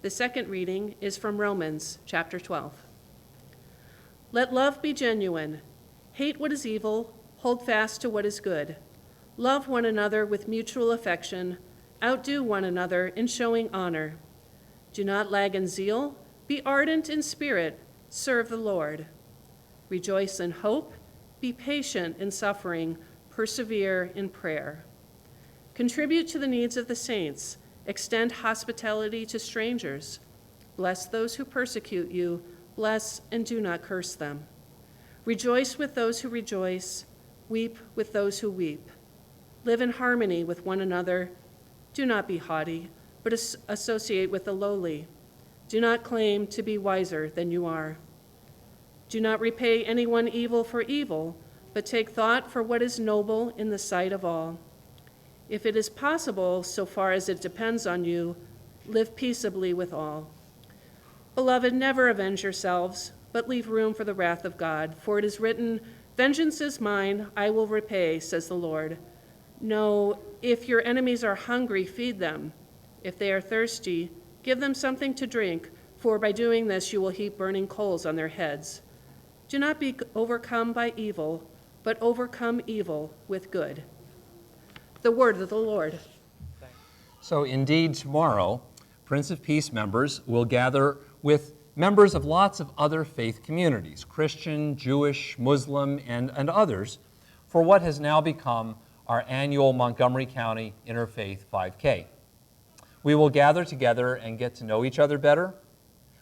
The second reading is from Romans chapter 12. Let love be genuine. Hate what is evil. Hold fast to what is good. Love one another with mutual affection. Outdo one another in showing honor. Do not lag in zeal. Be ardent in spirit. Serve the Lord. Rejoice in hope. Be patient in suffering. Persevere in prayer. Contribute to the needs of the saints. Extend hospitality to strangers. Bless those who persecute you. Bless and do not curse them. Rejoice with those who rejoice. Weep with those who weep. Live in harmony with one another. Do not be haughty, but associate with the lowly. Do not claim to be wiser than you are. Do not repay anyone evil for evil, but take thought for what is noble in the sight of all. If it is possible, so far as it depends on you, live peaceably with all. Beloved, never avenge yourselves, but leave room for the wrath of God. For it is written, "Vengeance is mine, I will repay," says the Lord. No, if your enemies are hungry, feed them. If they are thirsty, give them something to drink, for by doing this you will heap burning coals on their heads. Do not be overcome by evil, but overcome evil with good. The word of the Lord. So indeed, tomorrow, Prince of Peace members will gather with members of lots of other faith communities, Christian, Jewish, Muslim, and others, for what has now become our annual Montgomery County Interfaith 5K. We will gather together and get to know each other better.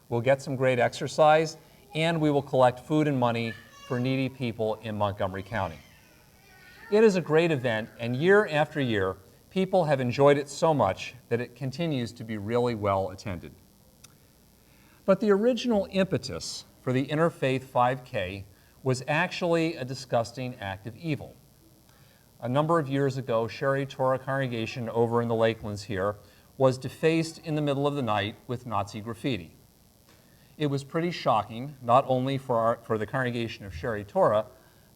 We'll get some great exercise, and we will collect food and money for needy people in Montgomery County. It is a great event, and year after year, people have enjoyed it so much that it continues to be really well attended. But the original impetus for the Interfaith 5K was actually a disgusting act of evil. A number of years ago, Sherry Torah congregation over in the Lakelands here was defaced in the middle of the night with Nazi graffiti. It was pretty shocking, not only for the congregation of Sherry Torah,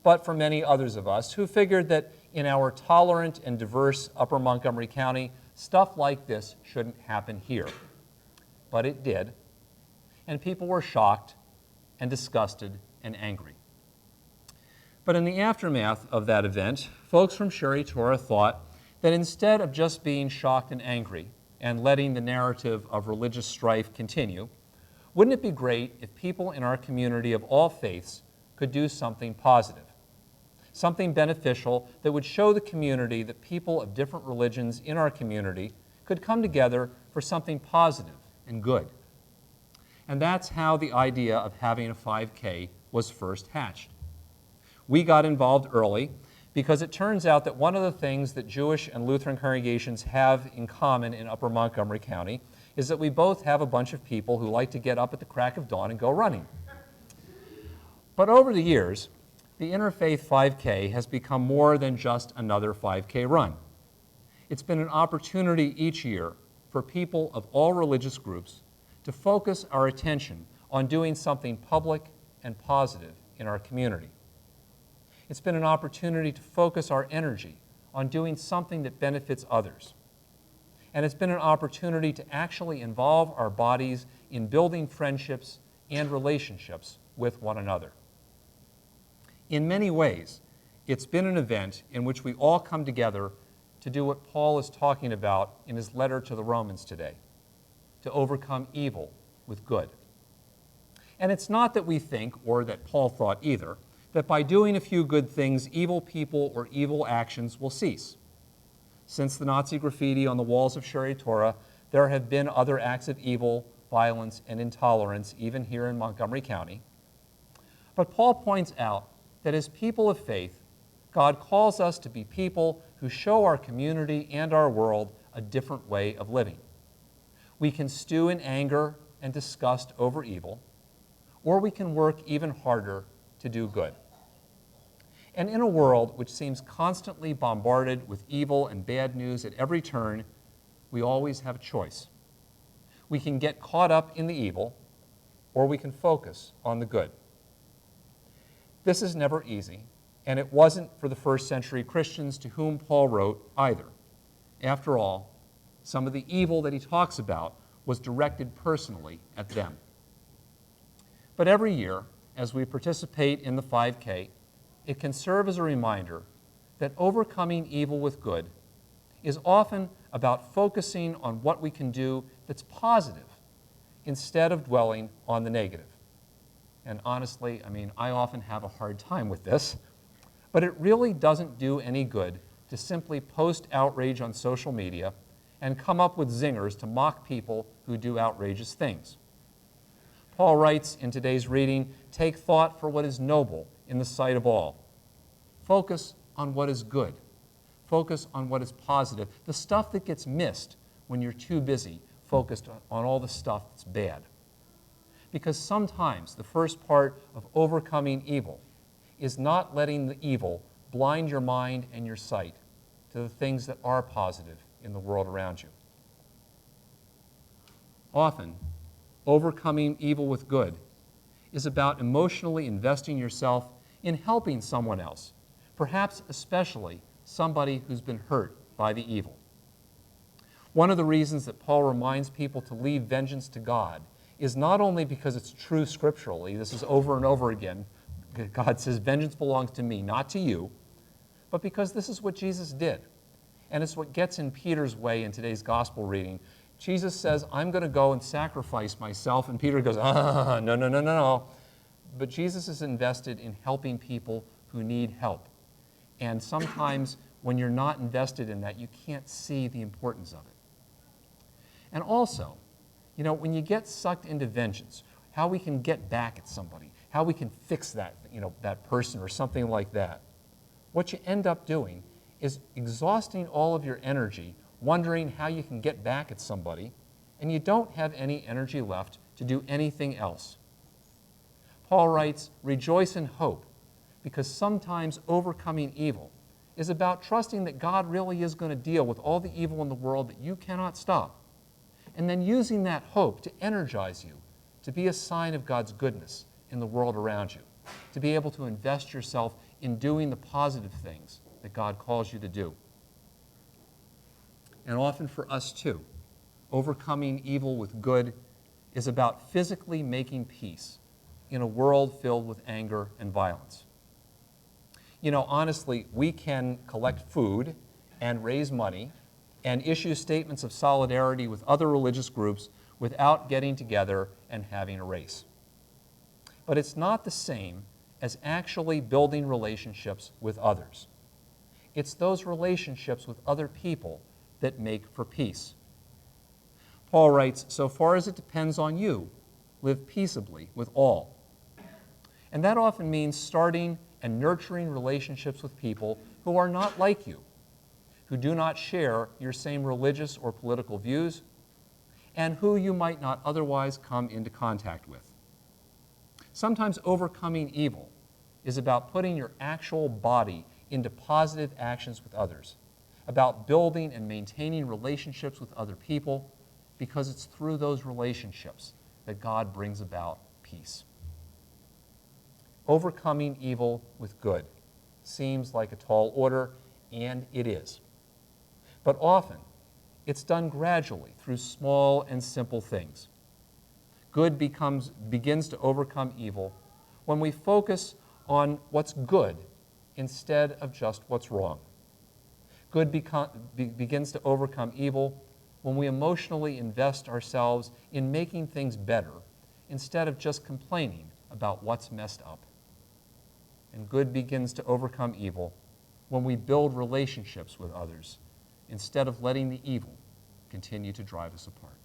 but for many others of us who figured that in our tolerant and diverse Upper Montgomery County, stuff like this shouldn't happen here. But it did, and people were shocked and disgusted and angry. But in the aftermath of that event, folks from Sherry Torah thought that instead of just being shocked and angry and letting the narrative of religious strife continue, wouldn't it be great if people in our community of all faiths could do something positive? Something beneficial that would show the community that people of different religions in our community could come together for something positive and good. And that's how the idea of having a 5K was first hatched. We got involved early because it turns out that one of the things that Jewish and Lutheran congregations have in common in Upper Montgomery County is that we both have a bunch of people who like to get up at the crack of dawn and go running. But over the years, the Interfaith 5K has become more than just another 5K run. It's been an opportunity each year for people of all religious groups to focus our attention on doing something public and positive in our community. It's been an opportunity to focus our energy on doing something that benefits others. And it's been an opportunity to actually involve our bodies in building friendships and relationships with one another. In many ways, it's been an event in which we all come together to do what Paul is talking about in his letter to the Romans today, to overcome evil with good. And it's not that we think, or that Paul thought either, that by doing a few good things, evil people or evil actions will cease. Since the Nazi graffiti on the walls of Sherry Torah, there have been other acts of evil, violence, and intolerance, even here in Montgomery County. But Paul points out that as people of faith, God calls us to be people who show our community and our world a different way of living. We can stew in anger and disgust over evil, or we can work even harder to do good. And in a world which seems constantly bombarded with evil and bad news at every turn, we always have a choice. We can get caught up in the evil, or we can focus on the good. This is never easy, and it wasn't for the first century Christians to whom Paul wrote either. After all, some of the evil that he talks about was directed personally at them. But every year, as we participate in the 5K, it can serve as a reminder that overcoming evil with good is often about focusing on what we can do that's positive instead of dwelling on the negative. And honestly, I often have a hard time with this, but it really doesn't do any good to simply post outrage on social media and come up with zingers to mock people who do outrageous things. Paul writes in today's reading, "Take thought for what is noble in the sight of all." Focus on what is good. Focus on what is positive, the stuff that gets missed when you're too busy focused on all the stuff that's bad. Because sometimes the first part of overcoming evil is not letting the evil blind your mind and your sight to the things that are positive in the world around you. Often, overcoming evil with good is about emotionally investing yourself in helping someone else, perhaps especially somebody who's been hurt by the evil. One of the reasons that Paul reminds people to leave vengeance to God is not only because it's true scripturally, this is over and over again, God says, vengeance belongs to me, not to you, but because this is what Jesus did. And it's what gets in Peter's way in today's gospel reading. Jesus says, I'm going to go and sacrifice myself, and Peter goes, no. But Jesus is invested in helping people who need help. And sometimes when you're not invested in that, you can't see the importance of it. And also, when you get sucked into vengeance, how we can get back at somebody, how we can fix that, that person or something like that, what you end up doing is exhausting all of your energy wondering how you can get back at somebody, and you don't have any energy left to do anything else. Paul writes, "Rejoice in hope, because sometimes overcoming evil is about trusting that God really is going to deal with all the evil in the world that you cannot stop, and then using that hope to energize you, to be a sign of God's goodness in the world around you, to be able to invest yourself in doing the positive things that God calls you to do." And often for us too, overcoming evil with good is about physically making peace in a world filled with anger and violence. Honestly, we can collect food and raise money and issue statements of solidarity with other religious groups without getting together and having a race. But it's not the same as actually building relationships with others. It's those relationships with other people that make for peace. Paul writes, "So far as it depends on you, live peaceably with all." And that often means starting and nurturing relationships with people who are not like you, who do not share your same religious or political views, and who you might not otherwise come into contact with. Sometimes overcoming evil is about putting your actual body into positive actions with others, about building and maintaining relationships with other people, because it's through those relationships that God brings about peace. Overcoming evil with good seems like a tall order, and it is. But often, it's done gradually through small and simple things. Good begins to overcome evil when we focus on what's good instead of just what's wrong. Good begins to overcome evil when we emotionally invest ourselves in making things better instead of just complaining about what's messed up. And good begins to overcome evil when we build relationships with others instead of letting the evil continue to drive us apart.